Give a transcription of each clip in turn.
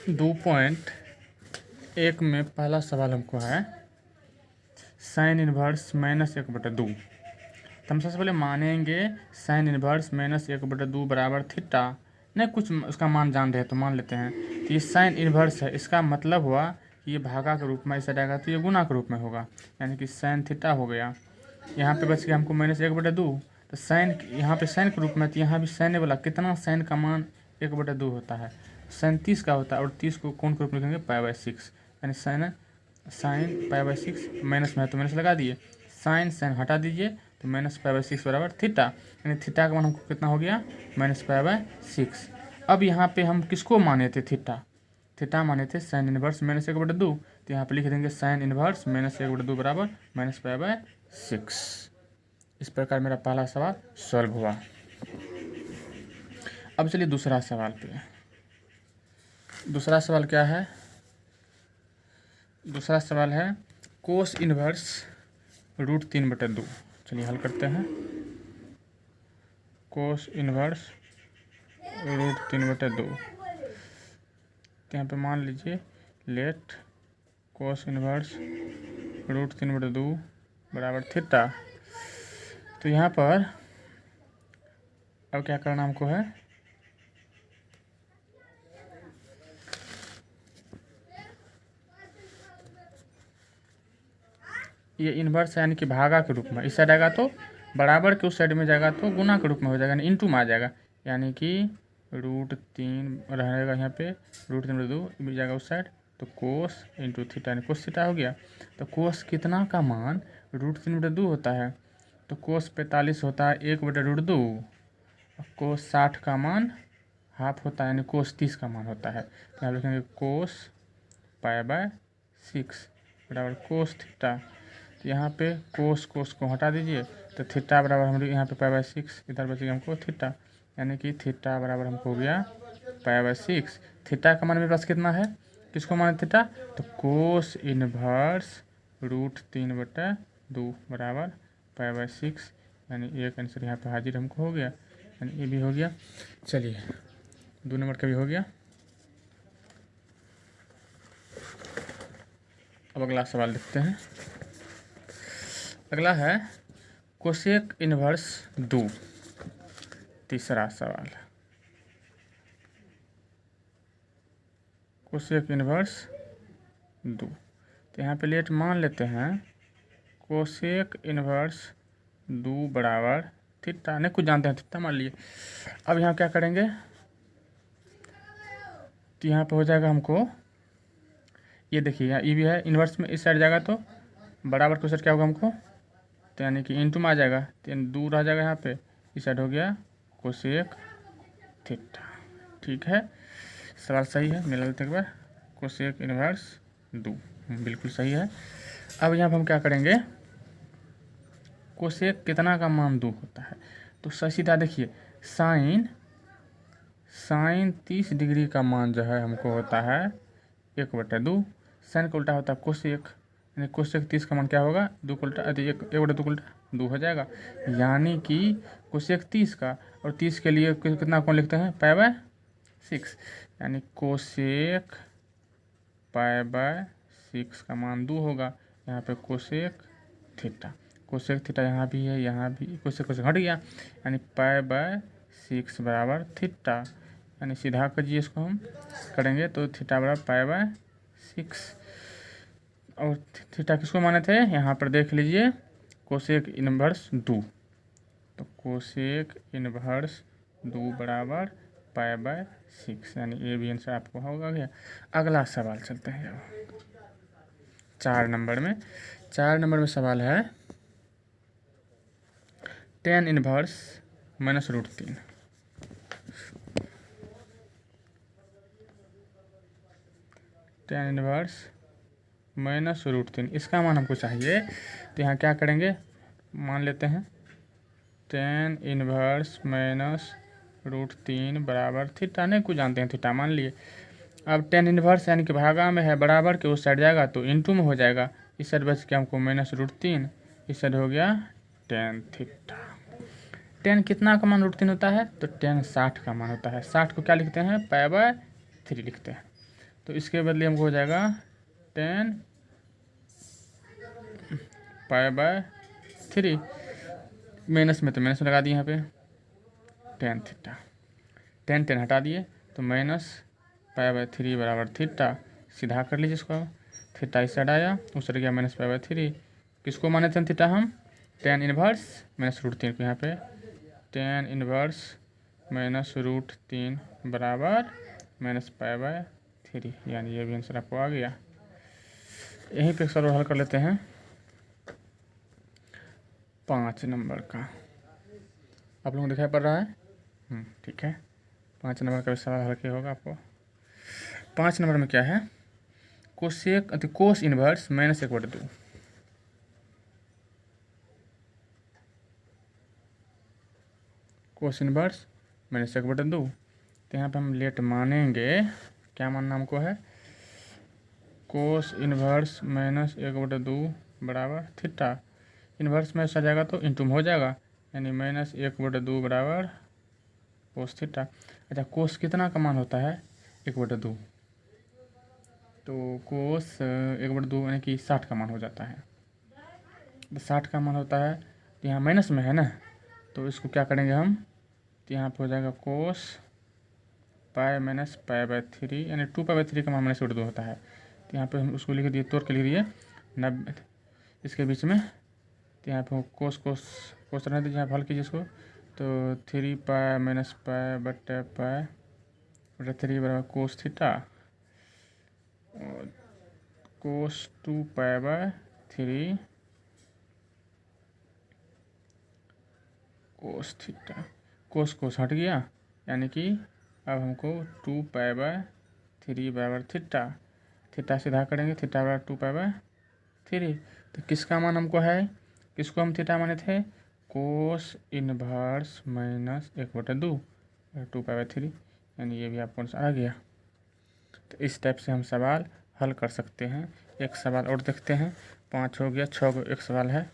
2.1 में पहला सवाल हमको है साइन इनवर्स -1/2। तो हम सबसे पहले मानेंगे साइन इनवर्स -1/2 बराबर थीटा। नहीं कुछ उसका मान जान रहे हैं तो मान लेते हैं। तो ये साइन इनवर्स है, इसका मतलब हुआ कि ये भागा के रूप में ऐसा जाएगा तो ये गुना के रूप में होगा, यानी कि साइन थीटा हो गया। यहाँ पे बच गया हमको -1/2। तो साइन यहाँ पे साइन के रूप में, तो यहाँ भी साइन वाला कितना साइन का मान 1/2 होता है, साइन 30 का होता है। और 30 को कौन के रूप में लिखेंगे, π/6, यानी साइन π/6 माइनस में है तो माइनस लगा दिए, साइन साइन हटा दीजिए तो -π/6 बराबर थीटा, यानी थीटा का मान हमको कितना हो गया -π/6। अब यहाँ पे हम किसको माने थे, थीटा माने थे साइन इनवर्स -1/2। तो यहाँ पे लिख देंगे साइन इनवर्स -1/2 बराबर -π/6। इस प्रकार मेरा पहला सवाल सॉल्व हुआ। अब चलिए दूसरा सवाल पे। दूसरा सवाल क्या है, दूसरा सवाल है कोस इनवर्स √3/2। चलिए हल करते हैं। कोस इनवर्स √3/2, तो यहाँ पे मान लीजिए लेट कोस इनवर्स √3/2 बराबर थीटा। तो यहाँ पर अब क्या करना हमको है, ये इन्वर्स यानी कि भागा के रूप में, इस साइड आएगा तो बराबर के उस साइड में जाएगा तो गुना के रूप में हो जाएगा, यानी इंटू में आ जाएगा, यानी कि √3 रहेगा यहाँ पे, √3/2 भी जाएगा उस साइड, तो कोस इंटू थीटा यानी कोस थीटा हो गया। तो कोस कितना का मान √3/2 होता है, तो कोस 45 होता है 1/√2। कोस 60 का मान हाफ होता है, यानी कोस 30 का मान होता है। तो यहाँ लिखेंगे कोस π/6 बराबर कोस थीटा। तो यहाँ पे कोस को हटा दीजिए तो थीटा बराबर हम यहाँ पे π/6, इधर बचेगा हमको थीटा, यानी कि थीटा बराबर हमको हो गया π/6। थीटा का मान मेरे पास कितना है, किसको माने थीटा, तो कोस इनवर्स √3/2 बराबर π/6, यानी एक आंसर यहाँ पे हाजिर हमको हो गया, यानी ये भी हो गया। चलिए 2 नंबर का भी हो गया। अब अगला सवाल देखते हैं। अगला है कोसेक इनवर्स 2। तीसरा सवाल कोसेक इनवर्स 2। तो यहाँ पे लेट मान लेते हैं कोसेक इनवर्स 2 बराबर थीटा, नहीं कुछ जानते हैं थीटा मान लिए। अब यहाँ क्या करेंगे, तो यहाँ पे हो जाएगा हमको, ये देखिए यहाँ ये भी है इन्वर्स में, इस साइड जाएगा तो बराबर के साइड क्या होगा हमको, तो यानी कि इंटू में आ जाएगा, तो दूर आ जाएगा यहाँ पे, इस साइड हो गया कोसेक थीटा। ठीक है, सवाल सही है, मिला लेते एक बार, कोसेक इनवर्स 2 बिल्कुल सही है। अब यहाँ पर हम क्या करेंगे, कोसेक कितना का मान 2 होता है, तो सीधा देखिए साइन 30 डिग्री का मान जो है हमको होता है 1/2, साइन का उल्टा होता है कोसेक, यानी कोसेक 30 का मान क्या होगा, 2 का उल्टा, 1/2 का उल्टा 2 हो जाएगा, यानी कि कोसेक 30 का, और 30 के लिए कितना कौन लिखते हैं π/6, यानी कोसेक π/6 का मान 2 होगा। यहाँ पे कोसेक थीटा यहाँ भी है, यहाँ भी कोसेक हट गया, यानी π/6 बराबर थीटा, यानी सीधा करिए इसको हम करेंगे तो थीटा बराबर π/6। और थीटा किसको माने थे, यहाँ पर देख लीजिए कोसेक इनवर्स 2, तो कोसेक इनवर्स 2 बराबर π/6, यानी ये भी आंसर आपको होगा गया। अगला सवाल चलते हैं अब 4 नंबर में। 4 नंबर में सवाल है tan इनवर्स -√3। tan इनवर्स -√3 इसका मान हमको चाहिए, तो यहाँ क्या करेंगे, मान लेते हैं tan इनवर्स -√3 बराबर थीटा, नहीं कुछ जानते हैं थीटा मान लिए। अब tan इनवर्स यानी कि भागा में है, बराबर के उस साइड जाएगा तो इंटू में हो जाएगा, इस साइड बच के हमको -√3, इस साइड हो गया tan थीटा। tan कितना का मान √3 होता है, तो tan 60 का मान होता है। 60 को क्या लिखते हैं π/3 लिखते हैं, तो इसके बदले हमको हो जाएगा ten pi by three, minus में तो माइनस लगा दिए यहाँ पे टेन थीटा, टेन टेन हटा दिए तो माइनस पाई बाय थ्री बराबर थीटा, सीधा कर लीजिए इसको, थीटा इस साइड आया उस साइड गया माइनस पाई बाय थ्री, किसको माने थे थीटा हम, टेन इनवर्स माइनस रूट तीन को, यहाँ पे टेन इनवर्स माइनस रूट तीन बराबर माइनस पाई बाय थ्री, यानी ये भी आंसर आपको आ गया। यहीं पे सवाल हल कर लेते हैं 5 नंबर का, आप लोगों को दिखाई पड़ रहा है, ठीक है। 5 नंबर का भी सवाल हल किया होगा आपको। 5 नंबर में क्या है, cosec cos inverse minus 1/2, cos inverse minus 1/2, तो यहाँ पे हम लेट मानेंगे, क्या मानना हमको है, कोस इनवर्स माइनस 1/2 बराबर थीटा, इन्वर्स में ऐसा जाएगा तो इंटू में हो जाएगा, यानी माइनस 1/2 बराबर कोस थीटा। अच्छा, कोस कितना का मान होता है 1/2, तो कोस 1/2 यानी कि 60 का मान हो जाता है, तो 60 का मान होता है, तो यहाँ माइनस में है ना, तो इसको क्या करेंगे हम, तो यहाँ पर हो जाएगा cos pi minus pi by three, यानी 2 पाई बाय थ्री का मान माइनस 1/2 होता है, तो यहाँ पे हम उसको लिख दिए, तोड़ के लिख दिए 90 इसके बीच में, तो यहाँ पे कोस कोस कोस रहने दीजिए, यहाँ हल कीजिए इसको, तो 3 पाई माइनस पाई बटे पाई बटे थ्री बराबर cos theta, cos 2 pi by three cos theta, cos cos हट गया, यानी कि अब हमको 2 पाई बाय थ्री बराबर थीटा, थीटा सीधा करेंगे, थीटा बराबर 2 पाई बाय थ्री, तो किसका मान हमको है, किसको हम थीटा माने थे, cos inverse minus 1/2 2 pi by three, यानी ये भी आपको आ गया। तो इस टाइप से हम सवाल हल कर सकते हैं। एक सवाल और देखते हैं, 5 हो गया, 6 को एक सवाल है,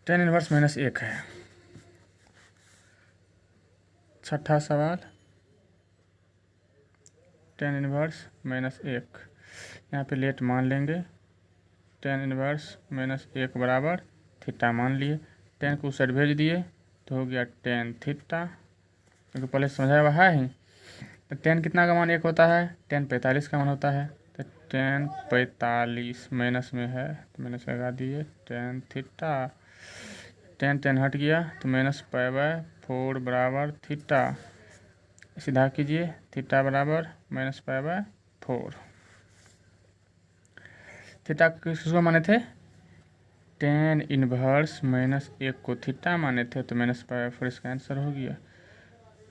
टेन इनवर्स माइनस 1 है। छठा सवाल, टेन इनवर्स माइनस 1, यहाँ पे लेट मान लेंगे, टेन इनवर्स माइनस 1 बराबर थीटा मान लिए, टेन को उस साइड भेज दिए तो हो गया टेन थीटा, क्योंकि पहले समझाया हुआ है ही, तो टेन कितना का मान 1 होता है, टेन 45 का मान होता है, तो टेन 45 माइनस में है तो माइनस लगा दिए, टेन थीटा, टेन टेन हट गया तो माइनस पाई बाय 4 बराबर थीटा, सीधा कीजिए, थीटा बराबर माइनस पाई बाय 4, थीटा किसको माने थे, टेन इनवर्स माइनस 1 को थीटा माने थे, तो माइनस पाई बाय 4 इसका आंसर हो गया।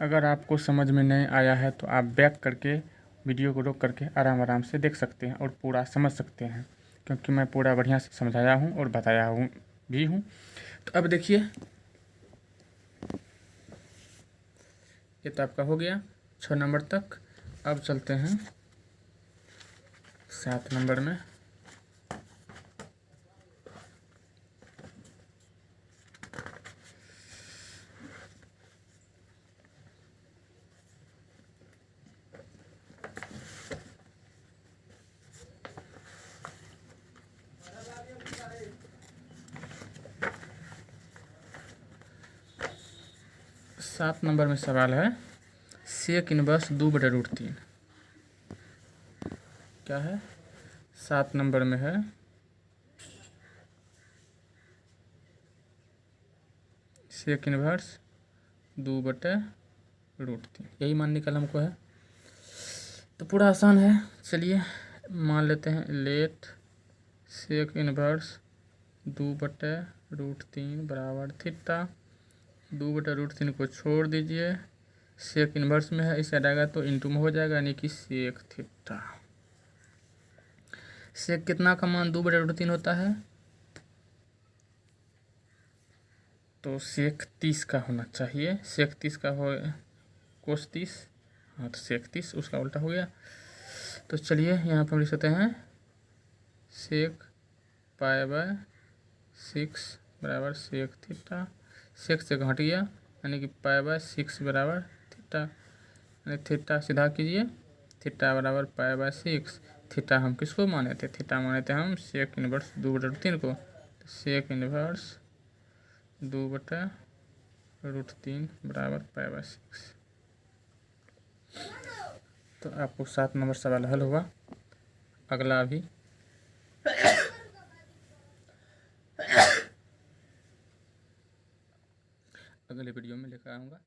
अगर आपको समझ में नहीं आया है तो आप बैक करके वीडियो को रोक करके आराम आराम से देख सकते हैं और पूरा समझ सकते हैं, क्योंकि मैं पूरा बढ़िया से समझाया हूँ और बताया हूँ भी हूँ। तो अब देखिए, ये तो आपका हो गया 6 नंबर तक। अब चलते हैं 7 नंबर में। सात नंबर में सवाल है, सेक इनवर्स 2/√3, क्या है, 7 नंबर में है सेक इनवर्स 2/√3, यही मान निकल हमको है। तो पूरा आसान है, चलिए मान लेते हैं, लेट सेक इनवर्स 2/√3 बराबर थीटा, 2/√3 को छोड़ दीजिए, सेक इनवर्स में है, इस साइड आएगा तो इंटू में हो जाएगा, यानी कि सेक थीटा। सेक कितना का मान 2/√3 होता है, तो सेक 30 का होना चाहिए, सेक 30 का हो, कोस 30, हाँ तो सेक 30 उसका उल्टा हो गया। तो चलिए यहाँ पर हम लिख सकते हैं सेक पाई बाय 6 बराबर सेक थीटा, सिक्स से घट गया, यानी कि पाई/6 बराबर थीटा, यानी थीटा सीधा कीजिए, थीटा बराबर पाई/6। थीटा हम किसको माने थे? थीटा माने थे हम सेक इनवर्स 2/√3 को। तो सेक इनवर्स 2/√3 बराबर पाई/6। तो आपको 7 नंबर सवाल हल हुआ। अगला भी अगले वीडियो में लेकर आऊँगा।